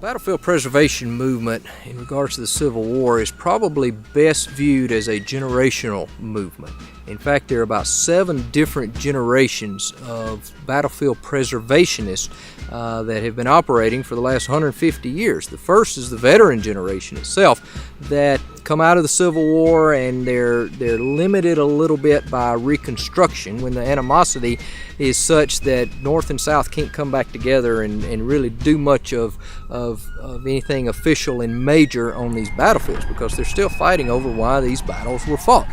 battlefield preservation movement in regards to the Civil War is probably best viewed as a generational movement. In fact, there are about 7 different generations of battlefield preservationists that have been operating for the last 150 years. The first is the veteran generation itself that come out of the Civil War, and they're limited a little bit by Reconstruction when the animosity is such that North and South can't come back together and really do much of anything official and major on these battlefields because they're still fighting over why these battles were fought.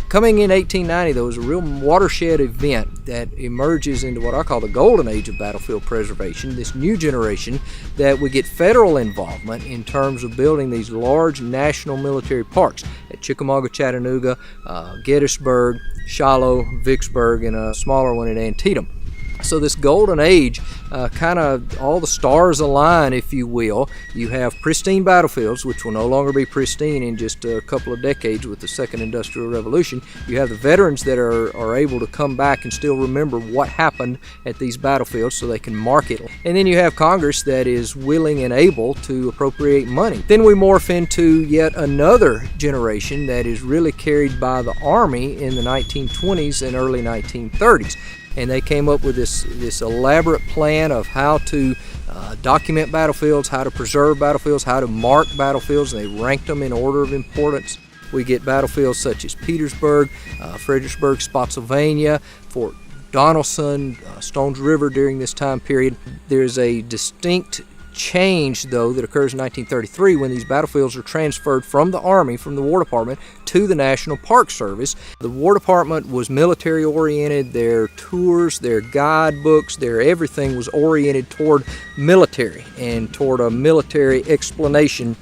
Coming in 1890, there was a real watershed event that emerges into what I call the golden age of battlefield preservation, this new generation that would get federal involvement in terms of building these large national military parks at Chickamauga, Chattanooga, Gettysburg, Shiloh, Vicksburg, and a smaller one at Antietam. So this golden age, kind of all the stars align, if you will. You have pristine battlefields, which will no longer be pristine in just a couple of decades with the Second Industrial Revolution. You have the veterans that are able to come back and still remember what happened at these battlefields so they can mark it. And then you have Congress that is willing and able to appropriate money. Then we morph into yet another generation that is really carried by the Army in the 1920s and early 1930s. And they came up with this elaborate plan of how to document battlefields, how to preserve battlefields, how to mark battlefields, and they ranked them in order of importance. We get battlefields such as Petersburg, Fredericksburg, Spotsylvania, Fort Donelson, Stones River during this time period. There's a distinct change, though, that occurs in 1933 when these battlefields are transferred from the Army, from the War Department, to the National Park Service. The War Department was military oriented. Their tours, their guidebooks, their everything was oriented toward military and toward a military explanation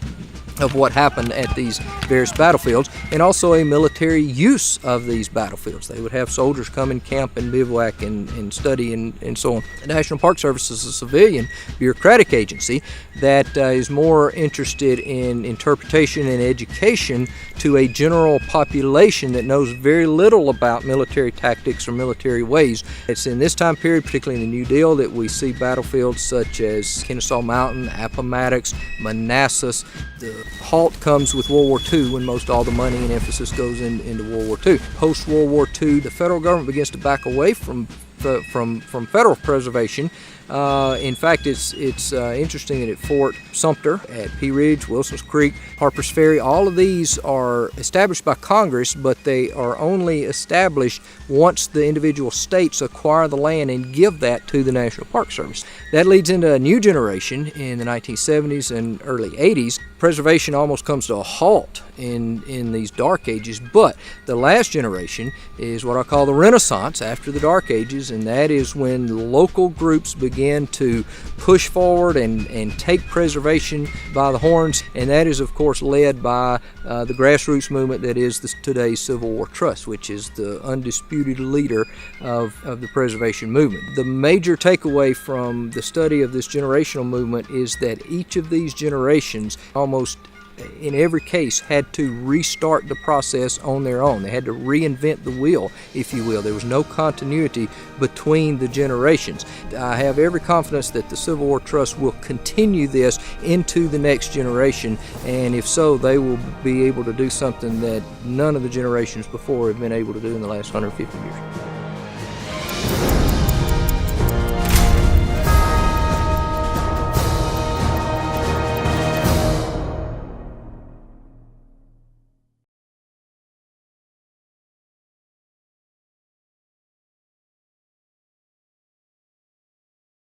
of what happened at these various battlefields, and also a military use of these battlefields. They would have soldiers come and camp and bivouac and study and so on. The National Park Service is a civilian bureaucratic agency that is more interested in interpretation and education to a general population that knows very little about military tactics or military ways. It's in this time period, particularly in the New Deal, that we see battlefields such as Kennesaw Mountain, Appomattox, Manassas. The halt comes with World War II when most all the money and emphasis goes into World War II. Post-World War II, the federal government begins to back away from federal preservation. In fact, it's interesting that at Fort Sumter, at Pea Ridge, Wilson's Creek, Harper's Ferry, all of these are established by Congress, but they are only established once the individual states acquire the land and give that to the National Park Service. That leads into a new generation in the 1970s and early 80s. Preservation almost comes to a halt in these dark ages, but the last generation is what I call the Renaissance after the dark ages, and that is when local groups begin to push forward and take preservation by the horns, and that is of course led by the grassroots movement that is today's Civil War Trust, which is the undisputed leader of the preservation movement. The major takeaway from the study of this generational movement is that each of these generations almost in every case had to restart the process on their own. They had to reinvent the wheel, if you will. There was no continuity between the generations. I have every confidence that the Civil War Trust will continue this into the next generation, and if so, they will be able to do something that none of the generations before have been able to do in the last 150 years.